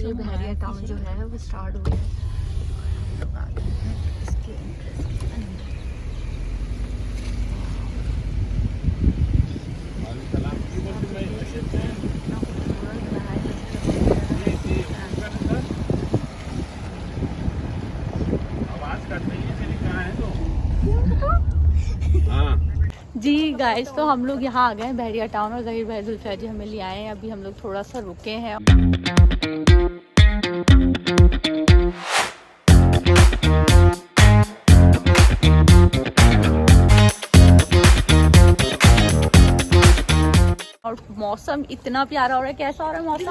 ये बहरिया टाउन जो है वो स्टार्ट हो गया है। लोग आ गए हैं इसके एंट्रेंस के अंदर। जी गाइस, तो हम लोग यहाँ आ गए हैं बहरिया टाउन और ज़हीर भाई जुल्फिया जी हमें ले आए हैं। अभी हम लोग थोड़ा सा रुके हैं। और मौसम इतना प्यारा हो रहा है। कैसा हो रहा है मौसम?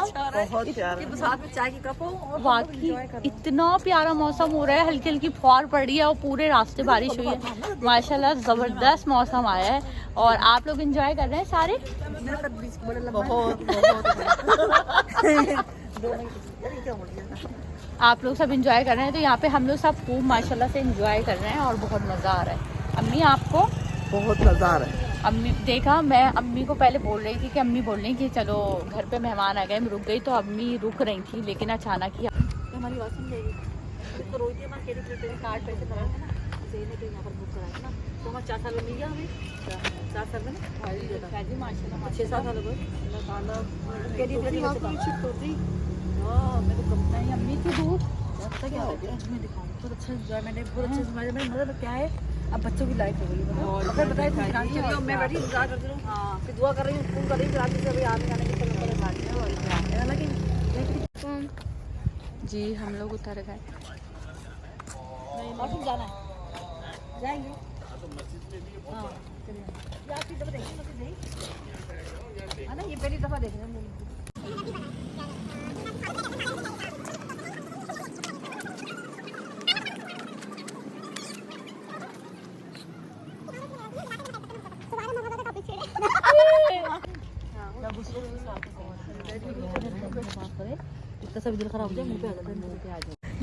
बहुत प्यारा। साथ में चाय की कप हो। वाकई इतना प्यारा मौसम हो रहा है। हल्की हल्की फुहार पड़ रही है और पूरे रास्ते बारिश हुई है। माशाल्लाह ज़बरदस्त मौसम आया है और आप लोग एंजॉय कर रहे हैं सारे। बहुत आप लोग सब एंजॉय कर रहे हैं, तो यहाँ पे हम लोग सब खूब माशाल्लाह से एंजॉय कर रहे हैं और बहुत मज़ा आ रहा है। अम्मी आपको? बहुत मजा आ रहा है। अम्मी देखा, मैं अम्मी को पहले बोल रही थी कि अम्मी बोल रही कि चलो घर पे मेहमान आ गए, मैं रुक गई। तो अम्मी रुक रही थी लेकिन अचानक ही हमारी बात सुन जाएगी तो रोई थी हमारे कार्ड पैसे भरा है ना, जेने के यहाँ पर बुक करा है ना, तो हमारे 4 साल में मिल गया हमें। 4 साल में ना माशाल्लाह 6-7 साल हो गए। मैं तो कम नहीं अम्मी की दूर क्या हो गया। मैं दिखाऊँ बहुत अच्छा एंजॉयमेंट है, बहुत अच्छे मतलब क्या है। अब बच्चों की लाइफ हो गई है। बताए मैं बैठी इंतजार करती हूँ। हाँ, फिर दुआ कर रही हूँ, फोन कर रही हूँ रात से अभी आने जाने की जी हम लोग उतर गए। और तुम जाना है जाएंगे। हाँ चलिए आपकी दफा देखेंगे है ना, ये पहली दफा देख रहे हैं।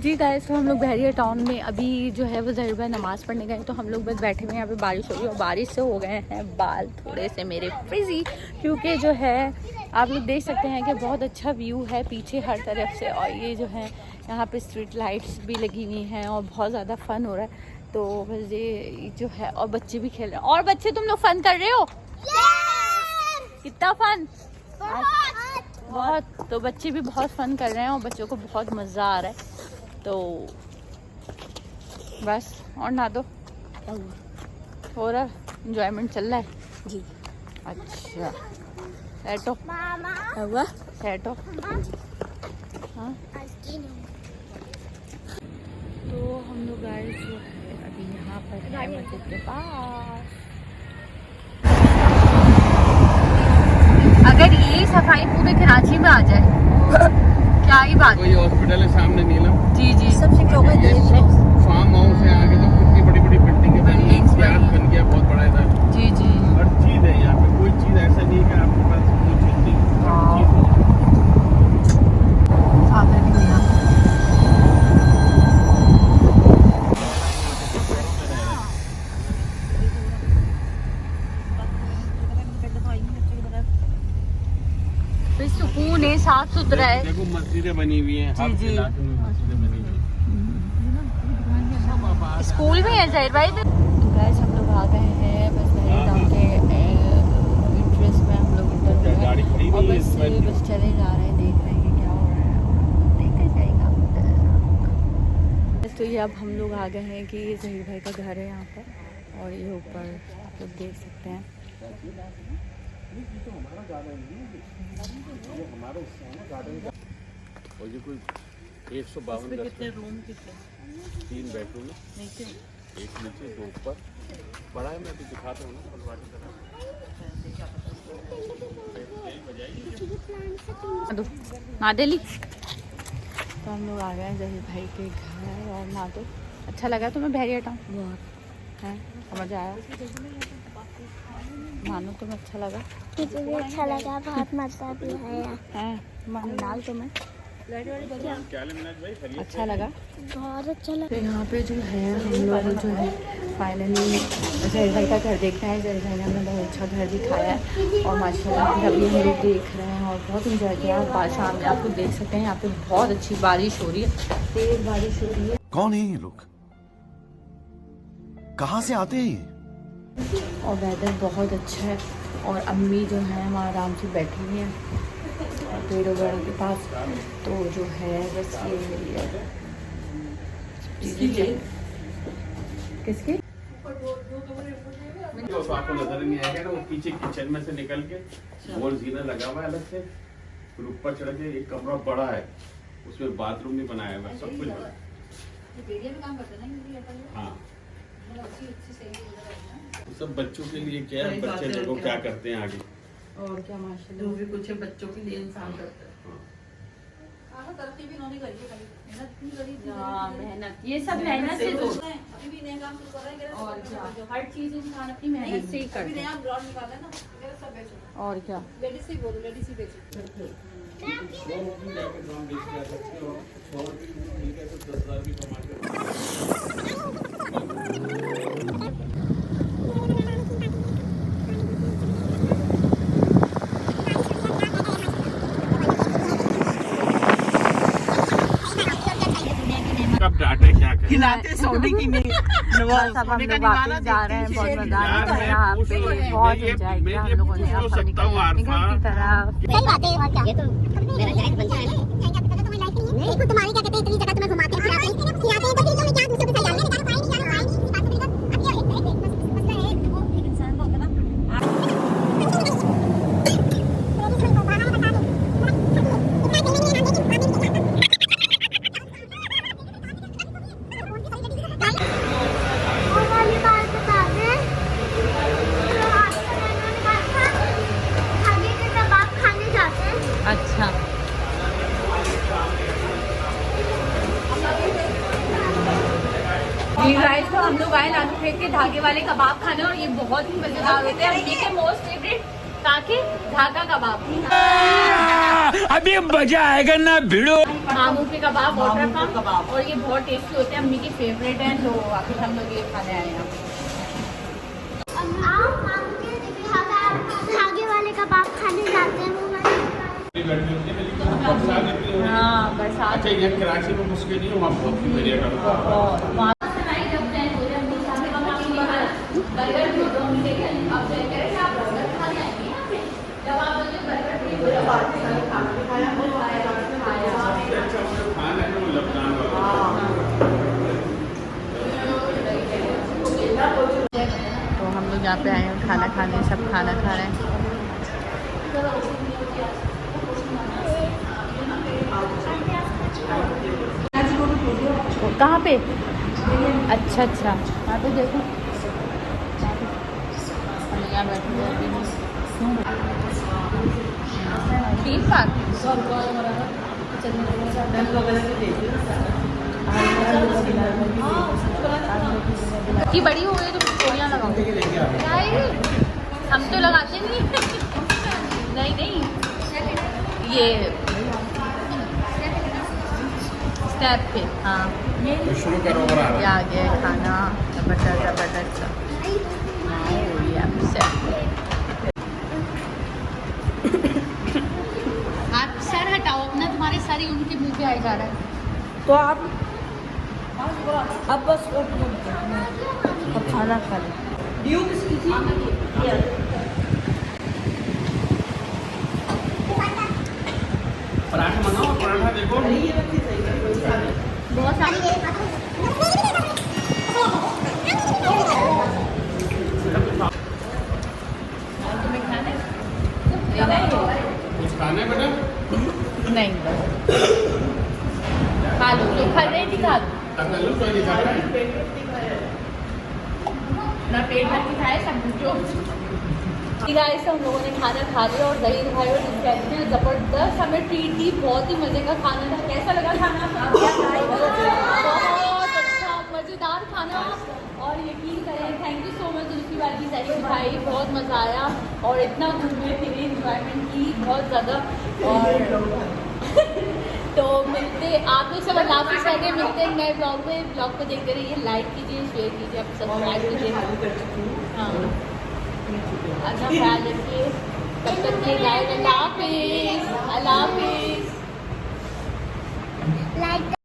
जी गाइस, तो हम लोग बहरिया टाउन में अभी जो है वो ज़हीर भाई नमाज़ पढ़ने गए। तो हम लोग बस बैठे हुए हैं, यहाँ पे बारिश हो रही है और बारिश से हो गए हैं बाल थोड़े से मेरे फ्रिजी, क्योंकि जो है आप लोग देख सकते हैं कि बहुत अच्छा व्यू है पीछे हर तरफ से। और ये जो है यहाँ पे स्ट्रीट लाइट्स भी लगी हुई हैं और बहुत ज़्यादा फ़न हो रहा है। तो बस ये जो है, और बच्चे भी खेल रहे हैं। और बच्चे तुम लोग फ़न कर रहे हो? कितना फ़न? बहुत। तो बच्चे भी बहुत फ़न कर रहे हैं और बच्चों को बहुत मज़ा आ रहा है। तो बस और ना दो हो रहा एंजॉयमेंट चल रहा है जी। अच्छा सेटो हुआ सेटो। हाँ तो हम लोग गाइस जो है अभी यहाँ पर है मस्जिद के पास। अगर ये सफाई पूरे कराची में आ जाए क्या ही बात। कोई हॉस्पिटल है सामने नीलम। जी जी सबसे फार्म हाउस है आगे, तो कितनी बड़ी बड़ी बिल्डिंग बन गया, बहुत बड़ा इधर। जी जी हर चीज है यहाँ पे, कोई चीज ऐसा नहीं है कि आपके पास कोई चीज नहीं। सुकून है, साफ सुथरा है। देखो मस्जिदें बनी हुई हैं, हर इलाके में मस्जिदें बनी हुई हैं। स्कूल भी है ज़हीर भाई। तो गाइस हम लोग आ गए हैं बस बहरिया टाउन के इंटरेस्ट में। हम लोग इंटर में और बस चले जा रहे हैं, देख रहे हैं कि क्या हो रहा है, देखा जाएगा। तो ये अब हम लोग आ गए हैं कि ज़हीर भाई का घर है यहाँ पर और ये ऊपर आप लोग देख सकते हैं। और ये कोई 152 कितने रूम कितने? 3 बेडरूम है, नीचे एक नीचे 2 ऊपर। बड़ा है, मैं तो दिखाता हूँ ना दिल्ली। तो हम लोग आ गए हैं ज़हीर भाई के घर और ना तो अच्छा लगा तुम्हें बहरिया टाउन? बहुत है, समझ आया? मानो तुम्हें अच्छा लगा? मुझे भी अच्छा लगा, बहुत मजा भी आया। है मानो तुम्हें? अच्छा लगा, बहुत अच्छा लगा। तो यहाँ पे जो है हम लोग जो है फाइनली जरजल का घर देखते हैं। जरजल ने हमें बहुत अच्छा घर दिखाया है और माशाल्लाह अभी हम लोग देख रहे हैं और बहुत इंजॉय किया। और सामने आप लोग देख सकते हैं यहाँ पे बहुत अच्छी बारिश हो रही है, तेज बारिश हो रही है। कौन है ये लोग, कहाँ से आते हैं ये? और वेदर बहुत अच्छा है और अम्मी जो है वहाँ आराम से बैठी हुई हैं पेड़ वगैरह के पास। तो जो है बस ये मेरी है किसकी तो आपको नजर नहीं आएगा ना, वो पीछे किचन में से निकल के गोल जीना लगा हुआ है अलग से, फिर ऊपर चढ़ के एक कमरा बड़ा है, उसमें बाथरूम नहीं बनाया हुआ, सब कुछ बना है। हाँ, सब बच्चों के लिए क्या है, बच्चे देखो क्या करते हैं आगे। और क्या माशाल्लाह, जो भी कुछ है बच्चों के लिए इंसान करता है। मेहनत, ये सब मेहनत से तो और क्या, हर चीज इंसान अपनी मेहनत से ही करता है। और क्या, लेडीज ही बोलो, लेडीज ही बेचो। कब डांटे क्या करें? खिलाते सोने की नहीं। बस अब हम लोग वापस जा रहे हैं। बहुत मजा आया था यहाँ पे, बहुत एंजॉय किया हम लोगों ने। अब हम निकल रहे हैं घर की तरफ। सही बात है, और क्या, ये तो मेरा जायज बनता है ना। नहीं, तुम्हारी क्या कहते हैं, इतनी जगह तुम्हें घुमाते हैं, खिलाते हैं तो फिर तो मैं क्या दूसरों को सही डालने निकालो, पानी निकालो, पानी इस बात को लेकर अब ये एक मसला है वो एक इंसान को होगा ना। अच्छा, गाइस तो हम लोग आए लालू खेत के धागे वाले कबाब खाने और ये बहुत ही मजेदार होते हैं। अम्मी के मोस्ट फेवरेट काके धागा कबाब। अभी मजा आएगा ना भिड़ो। मामू के कबाब, वाटर कबाब, और ये बहुत टेस्टी होते हैं, अम्मी के फेवरेट हैं। तो अभी हम लोग ये खाने आए हैं। धागे वाले कबाब खाने जाते हैं। हाँ, बरसात अच्छा, ये कराची में मुश्किल नहीं है, वहाँ बहुत बढ़िया करता है। तो हम लोग यहाँ पे आए हैं खाना खाने, सब खाना खा रहे हैं। कहाँ पे? अच्छा अच्छा, यहाँ पे देखो, यहाँ बैठे हुए हैं। 3 पार्क की बड़ी हो गई तो चोरियाँ लगाओ। हम तो लगाते नहीं। नहीं नहीं, ये स्टेप पे। हाँ, शुरू करो और ये आ गया खाना, जबरदस्त। आप सर हटाओ अपना, तुम्हारे सर ही उनके मुंह पे आए जा रहा है। तो आप अब बस अब खाना खा लें। ड्यू किसकी थी? पराठा मंगाओ, पराठा देखो। बहुत सारी कुछ खाना है बेटा? नहीं, बस खा लो, जो खा रही थी खा लो। तकल्लुफ तो नहीं खाता है। ना पेट भर के खाए सब जो। गाइस हम लोगों ने खाना खा लिया और दही खाई और जबरदस्त हमें ट्रीट दी। बहुत ही मजे का खाना था। कैसा लगा खाना? बहुत अच्छा मजेदार खाना। और यकीन करें, थैंक यू सो मच दूसरी बार की सैली भाई, बहुत मज़ा आया और इतना घूमने फिरे, इंजॉयमेंट की बहुत ज़्यादा। और तो मिलते आप लोग सब अल्लाह हाफिज़ करके मिलते हैं नए ब्लॉग में। ब्लॉग को देखते रहिए, लाइक कीजिए, शेयर कीजिए, आप सब्सक्राइब कीजिए। हाँ, अपना ख्याल रखिए। तब तक के गाइस अल्लाह हाफिज़, अल्लाह हाफिज़। लाइक